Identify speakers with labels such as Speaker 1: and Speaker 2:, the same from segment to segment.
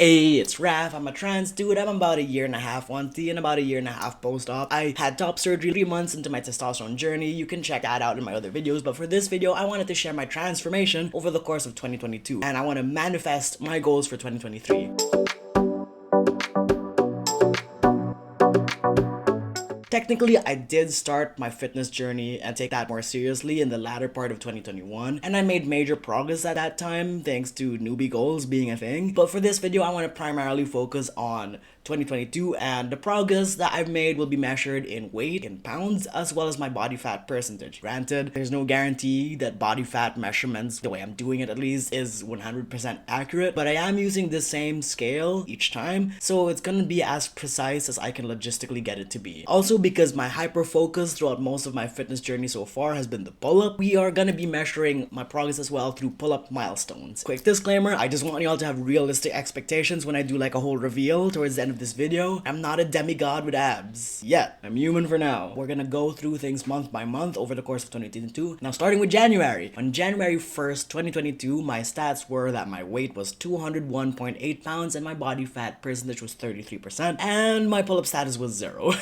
Speaker 1: Hey, it's Raph. I'm a trans dude. I'm about a year and a half on T and about a year and a half post-op. I had top surgery 3 months into my testosterone journey. You can check that out in my other videos, but for this video, I wanted to share my transformation over the course of 2022, and I want to manifest my goals for 2023. Technically, I did start my fitness journey and take that more seriously in the latter part of 2021, and I made major progress at that time thanks to newbie goals being a thing. But for this video, I want to primarily focus on 2022, and the progress that I've made will be measured in weight, in pounds, as well as my body fat percentage. Granted, there's no guarantee that body fat measurements, the way I'm doing it at least, is 100% accurate, but I am using the same scale each time, so it's gonna be as precise as I can logistically get it to be. Also, because my hyper focus throughout most of my fitness journey so far has been the pull-up, we are gonna be measuring my progress as well through pull-up milestones. Quick disclaimer, I just want y'all to have realistic expectations when I do like a whole reveal towards the end of this video. I'm not a demigod with abs yet. I'm human for now. We're gonna go through things month by month over the course of 2022. Now starting with January. On January 1st, 2022, my stats were that my weight was 201.8 pounds and my body fat percentage was 33%, and my pull-up status was 0.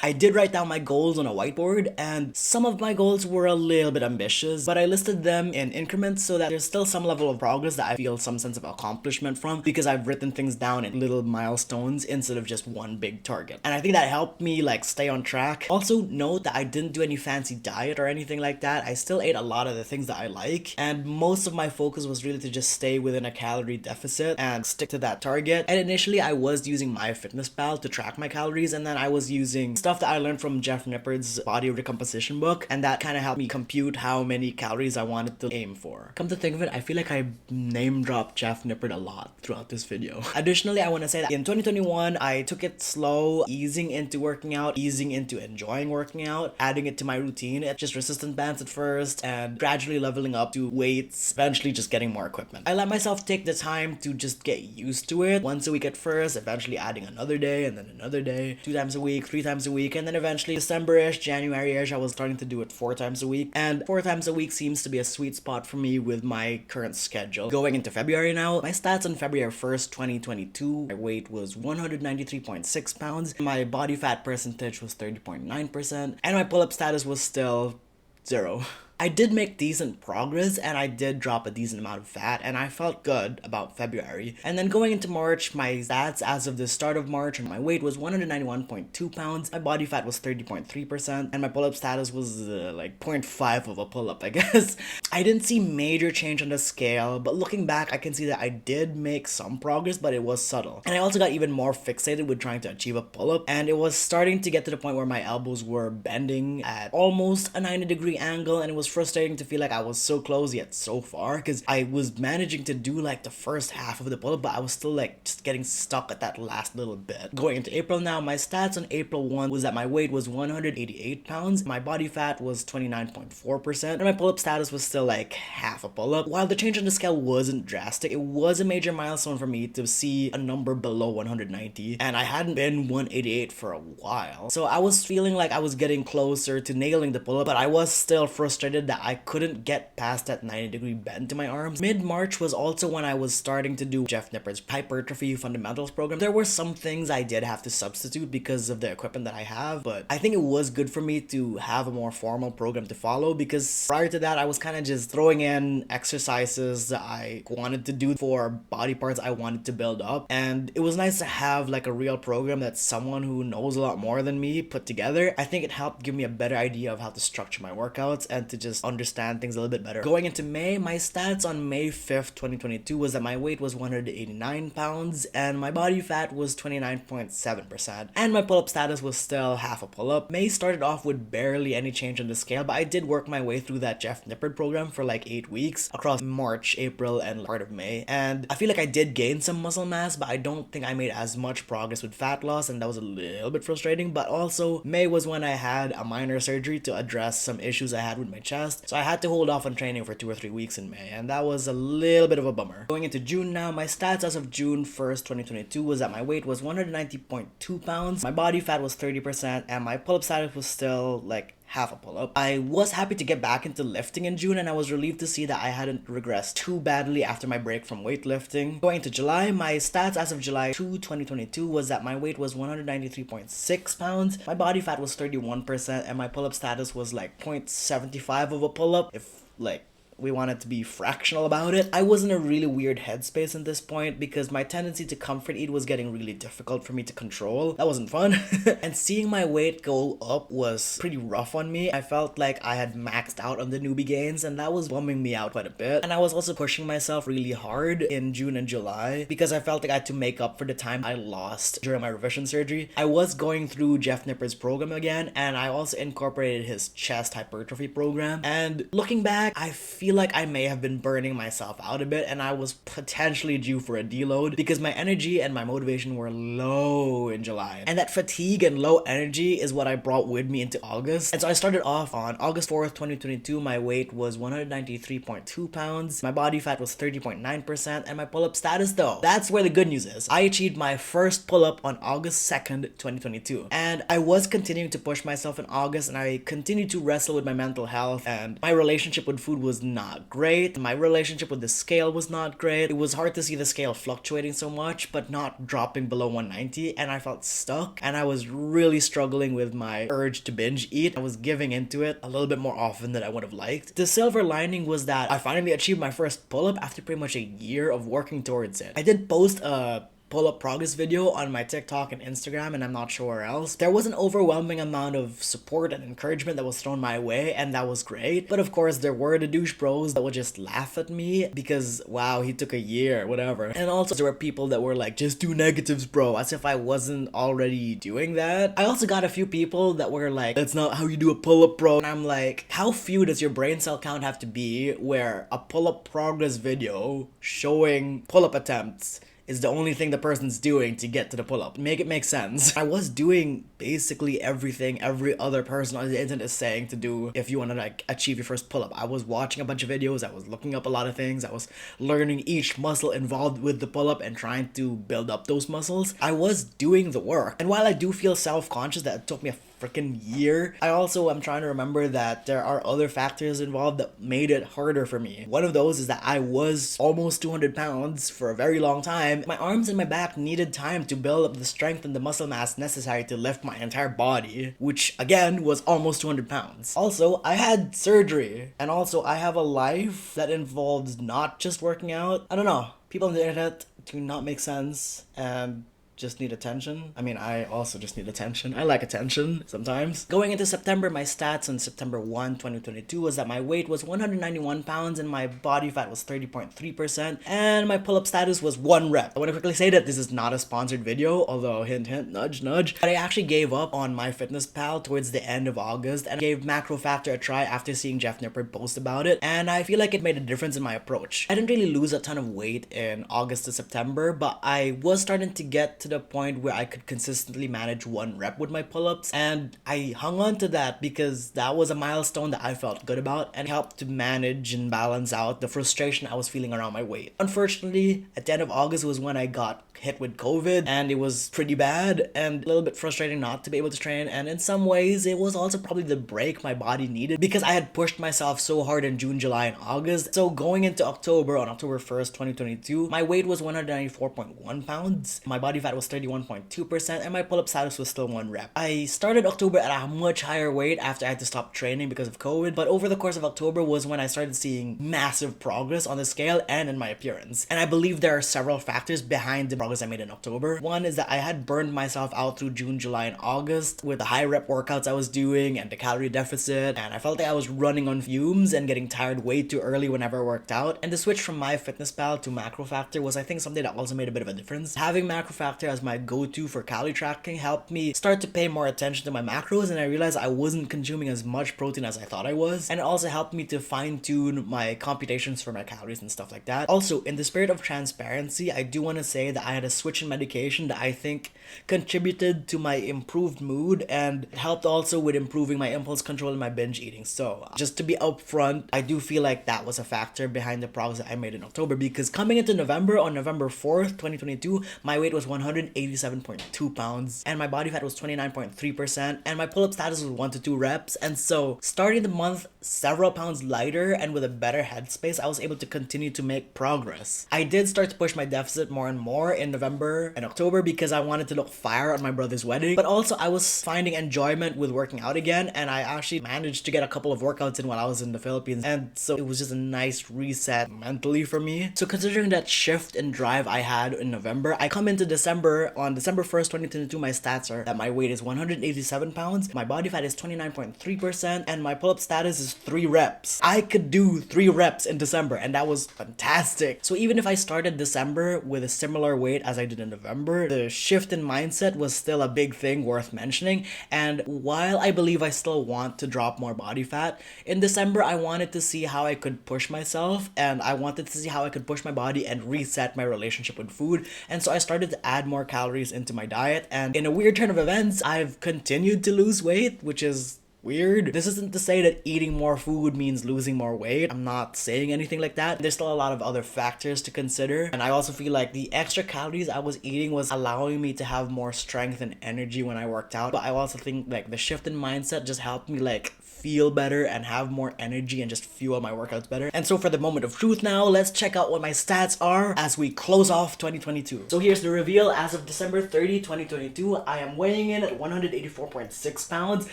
Speaker 1: I did write down my goals on a whiteboard, and some of my goals were a little bit ambitious, but I listed them in increments so that there's still some level of progress that I feel some sense of accomplishment from, because I've written things down in little milestones instead of just one big target. And I think that helped me like stay on track. Also note that I didn't do any fancy diet or anything like that. I still ate a lot of the things that I like, and most of my focus was really to just stay within a calorie deficit and stick to that target. And initially I was using MyFitnessPal to track my calories, and then I was using stuff that I learned from Jeff Nippard's body recomposition book, and that kind of helped me compute how many calories I wanted to aim for. Come to think of it, I feel like I name dropped Jeff Nippard a lot throughout this video. Additionally, I want to say that in 2021, I took it slow, easing into working out, easing into enjoying working out, adding it to my routine. It's just resistance bands at first, and gradually leveling up to weights, eventually just getting more equipment. I let myself take the time to just get used to it. Once a week at first, eventually adding another day, and then another day, 2 times a week, 3 times a week, and then eventually December-ish, January-ish, I was starting to do it 4 times a week, and 4 times a week seems to be a sweet spot for me with my current schedule. Going into February now, my stats on February 1st, 2022, my weight was 193.6 pounds, my body fat percentage was 30.9%, and my pull-up status was still 0. I did make decent progress, and I did drop a decent amount of fat, and I felt good about February. And then going into March, my stats as of the start of March, my weight was 191.2 pounds, my body fat was 30.3%, and my pull-up status was like 0.5 of a pull-up, I guess. I didn't see major change on the scale, but looking back, I can see that I did make some progress, but it was subtle. And I also got even more fixated with trying to achieve a pull-up, and it was starting to get to the point where my elbows were bending at almost a 90-degree angle, and it was frustrating to feel like I was so close yet so far, because I was managing to do like the first half of the pull-up, but I was still like just getting stuck at that last little bit. Going into April now, my stats on April 1 was that my weight was 188 pounds, my body fat was 29.4%, and my pull-up status was still like half a pull-up. While the change on the scale wasn't drastic, it was a major milestone for me to see a number below 190, and I hadn't been 188 for a while. So I was feeling like I was getting closer to nailing the pull-up, but I was still frustrated that I couldn't get past that 90-degree bend to my arms. Mid-March was also when I was starting to do Jeff Nippard's hypertrophy fundamentals program. There were some things I did have to substitute because of the equipment that I have, but I think it was good for me to have a more formal program to follow, because prior to that I was kind of just throwing in exercises that I wanted to do for body parts I wanted to build up, and it was nice to have like a real program that someone who knows a lot more than me put together. I think it helped give me a better idea of how to structure my workouts and to just understand things a little bit better. Going into May, my stats on May 5th, 2022 was that my weight was 189 pounds and my body fat was 29.7%, and my pull-up status was still half a pull-up. May started off with barely any change on the scale, but I did work my way through that Jeff Nippard program for like 8 weeks across March, April, and part of May, and I feel like I did gain some muscle mass, but I don't think I made as much progress with fat loss, and that was a little bit frustrating. But also May was when I had a minor surgery to address some issues I had with my chest, so I had to hold off on training for 2 or 3 weeks in May, and that was a little bit of a bummer. Going into June now, my stats as of June 1st, 2022 was that my weight was 190.2 pounds, my body fat was 30%, and my pull-up status was still like half a pull-up. I was happy to get back into lifting in June, and I was relieved to see that I hadn't regressed too badly after my break from weightlifting. Going to July, my stats as of July 2, 2022 was that my weight was 193.6 pounds, my body fat was 31%, and my pull-up status was like 0.75 of a pull-up, if like we wanted to be fractional about it. I was in a really weird headspace at this point because my tendency to comfort eat was getting really difficult for me to control. That wasn't fun. And seeing my weight go up was pretty rough on me. I felt like I had maxed out on the newbie gains, and that was bumming me out quite a bit. And I was also pushing myself really hard in June and July because I felt like I had to make up for the time I lost during my revision surgery. I was going through Jeff Nippard's program again, and I also incorporated his chest hypertrophy program. And looking back, I feel like I may have been burning myself out a bit, and I was potentially due for a deload because my energy and my motivation were low in July. And that fatigue and low energy is what I brought with me into August. And so I started off on August 4th, 2022. My weight was 193.2 pounds. My body fat was 30.9%, and my pull-up status though, that's where the good news is. I achieved my first pull-up on August 2nd, 2022. And I was continuing to push myself in August, and I continued to wrestle with my mental health, and my relationship with food was not great. My relationship with the scale was not great. It was hard to see the scale fluctuating so much but not dropping below 190, and I felt stuck, and I was really struggling with my urge to binge eat. I was giving into it a little bit more often than I would have liked. The silver lining was that I finally achieved my first pull-up after pretty much a year of working towards it. I did post a pull-up progress video on my TikTok and Instagram, and I'm not sure where else. There was an overwhelming amount of support and encouragement that was thrown my way, and that was great. But of course, there were the douche bros that would just laugh at me because, wow, he took a year, whatever. And also there were people that were like, just do negatives, bro, as if I wasn't already doing that. I also got a few people that were like, that's not how you do a pull-up, bro. And I'm like, how few does your brain cell count have to be where a pull-up progress video showing pull-up attempts is the only thing the person's doing to get to the pull-up? Make it make sense. I was doing basically everything every other person on the internet is saying to do if you want to like achieve your first pull-up. I was watching a bunch of videos, I was looking up a lot of things, I was learning each muscle involved with the pull-up and trying to build up those muscles. I was doing the work. And while I do feel self-conscious that it took me a freaking year, I also am trying to remember that there are other factors involved that made it harder for me. One of those is that I was almost 200 pounds for a very long time. My arms and my back needed time to build up the strength and the muscle mass necessary to lift my entire body, which again was almost 200 pounds. Also, I had surgery, and also I have a life that involves not just working out. I don't know, people on the internet do not make sense and just need attention. I mean, I also just need attention. I like attention sometimes. Going into September, my stats on September 1, 2022 was that my weight was 191 pounds and my body fat was 30.3%, and my pull-up status was 1 rep. I want to quickly say that this is not a sponsored video, although hint hint, nudge nudge, but I actually gave up on MyFitnessPal towards the end of August and gave Macro Factor a try after seeing Jeff Nippard post about it, and I feel like it made a difference in my approach. I didn't really lose a ton of weight in August to September, but I was starting to get to the point where I could consistently manage 1 rep with my pull-ups, and I hung on to that because that was a milestone that I felt good about and helped to manage and balance out the frustration I was feeling around my weight. Unfortunately, at the end of August was when I got hit with COVID, and it was pretty bad and a little bit frustrating not to be able to train, and in some ways it was also probably the break my body needed because I had pushed myself so hard in June, July, and August. So going into October, on October 1st, 2022, my weight was 194.1 pounds, my body fat was 31.2%, and my pull-up status was still 1 rep. I started October at a much higher weight after I had to stop training because of COVID, but over the course of October was when I started seeing massive progress on the scale and in my appearance. And I believe there are several factors behind the progress I made in October. One is that I had burned myself out through June, July, and August with the high rep workouts I was doing and the calorie deficit, and I felt like I was running on fumes and getting tired way too early whenever I worked out. And the switch from MyFitnessPal to Macro Factor was, I think, something that also made a bit of a difference. Having Macro Factor as my go-to for calorie tracking helped me start to pay more attention to my macros, and I realized I wasn't consuming as much protein as I thought I was, and it also helped me to fine-tune my computations for my calories and stuff like that. Also, in the spirit of transparency, I do want to say that I had a switch in medication that I think contributed to my improved mood and helped also with improving my impulse control and my binge eating. So just to be upfront, I do feel like that was a factor behind the progress that I made in October, because coming into November, on November 4th, 2022, my weight was 100 187.2 pounds, and my body fat was 29.3%, and my pull-up status was 1 to 2 reps. And so starting the month several pounds lighter and with a better headspace, I was able to continue to make progress. I did start to push my deficit more and more in November and October because I wanted to look fire on my brother's wedding, but also I was finding enjoyment with working out again, and I actually managed to get a couple of workouts in while I was in the Philippines, and so it was just a nice reset mentally for me. So considering that shift in drive I had in November, I come into December. On December 1st, 2022, my stats are that my weight is 187 pounds, my body fat is 29.3%, and my pull-up status is 3 reps. I could do 3 reps in December, and that was fantastic. So even if I started December with a similar weight as I did in November, the shift in mindset was still a big thing worth mentioning. And while I believe I still want to drop more body fat, in December I wanted to see how I could push myself, and I wanted to see how I could push my body and reset my relationship with food. And so I started to add more calories into my diet, and in a weird turn of events, I've continued to lose weight, which is weird. This isn't to say that eating more food means losing more weight. I'm not saying anything like that. There's still a lot of other factors to consider. And I also feel like the extra calories I was eating was allowing me to have more strength and energy when I worked out. But I also think like the shift in mindset just helped me like feel better and have more energy and just fuel my workouts better. And so for the moment of truth now, let's check out what my stats are as we close off 2022. So here's the reveal. As of December 30, 2022, I am weighing in at 184.6 pounds,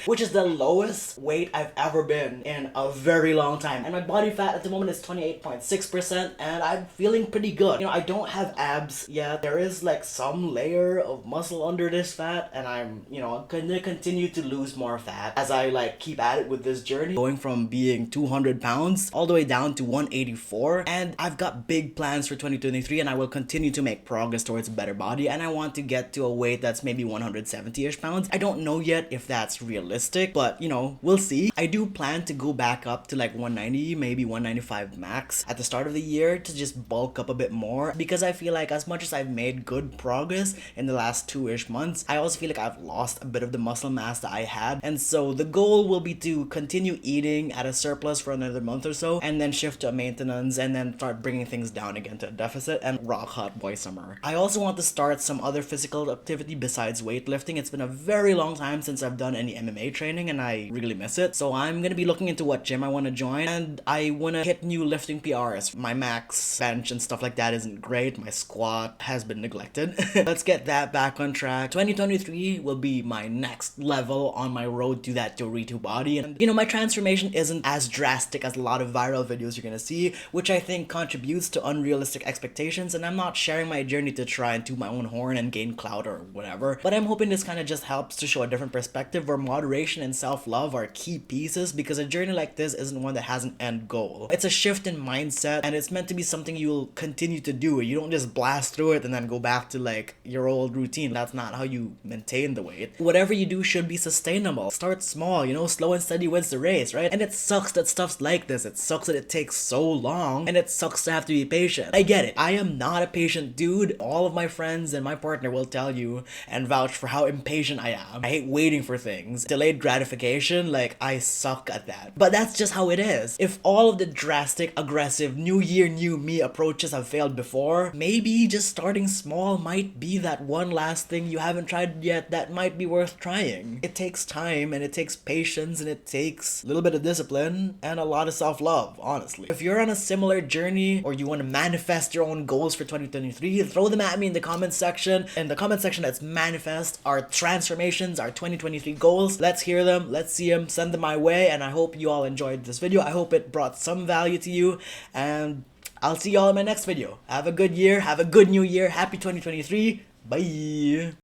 Speaker 1: which is the lowest weight I've ever been in a very long time. And my body fat at the moment is 28.6%, and I'm feeling pretty good. You know, I don't have abs yet. There is like some layer of muscle under this fat, and I'm, you know, gonna continue to lose more fat as I like keep at it with this journey, going from being 200 pounds all the way down to 184. And I've got big plans for 2023, and I will continue to make progress towards a better body, and I want to get to a weight that's maybe 170-ish pounds. I don't know yet if that's realistic, but you know, we'll see. I do plan to go back up to like 190, maybe 195 max at the start of the year to just bulk up a bit more, because I feel like as much as I've made good progress in the last 2-ish months, I also feel like I've lost a bit of the muscle mass that I had. And so the goal will be to continue eating at a surplus for another month or so, and then shift to a maintenance, and then start bringing things down again to a deficit and rock hot boy summer. I also want to start some other physical activity besides weightlifting. It's been a very long time since I've done any MMA training, and I really miss it. So I'm gonna be looking into what gym I want to join, and I want to hit new lifting PRs. My max bench and stuff like that isn't great. My squat has been neglected. Let's get that back on track. 2023 will be my next level on my road to that Dorito body. And you know, my transformation isn't as drastic as a lot of viral videos you're gonna see, which I think contributes to unrealistic expectations, and I'm not sharing my journey to try and toot my own horn and gain clout or whatever, but I'm hoping this kind of just helps to show a different perspective where moderation and self-love are key pieces, because a journey like this isn't one that has an end goal. It's a shift in mindset, and it's meant to be something you'll continue to do. You don't just blast through it and then go back to like your old routine. That's not how you maintain the weight. Whatever you do should be sustainable. Start small, you know, slow and steady wins the race, right? And it sucks that stuff's like this. It sucks that it takes so long, and it sucks to have to be patient. I get it. I am not a patient dude. All of my friends and my partner will tell you and vouch for how impatient I am. I hate waiting for things. Delayed gratification, like I suck at that. But that's just how it is. If all of the drastic, aggressive, new year, new me approaches have failed before, maybe just starting small might be that one last thing you haven't tried yet that might be worth trying. It takes time, and it takes patience, and it takes a little bit of discipline and a lot of self-love, honestly. If you're on a similar journey, or you want to manifest your own goals for 2023, throw them at me in the comment section. In the comment section, let's manifest our transformations, our 2023 goals. Let's hear them, let's see them, send them my way, and I hope you all enjoyed this video. I hope it brought some value to you, and I'll see y'all in my next video. Have a good year, have a good new year, happy 2023, bye!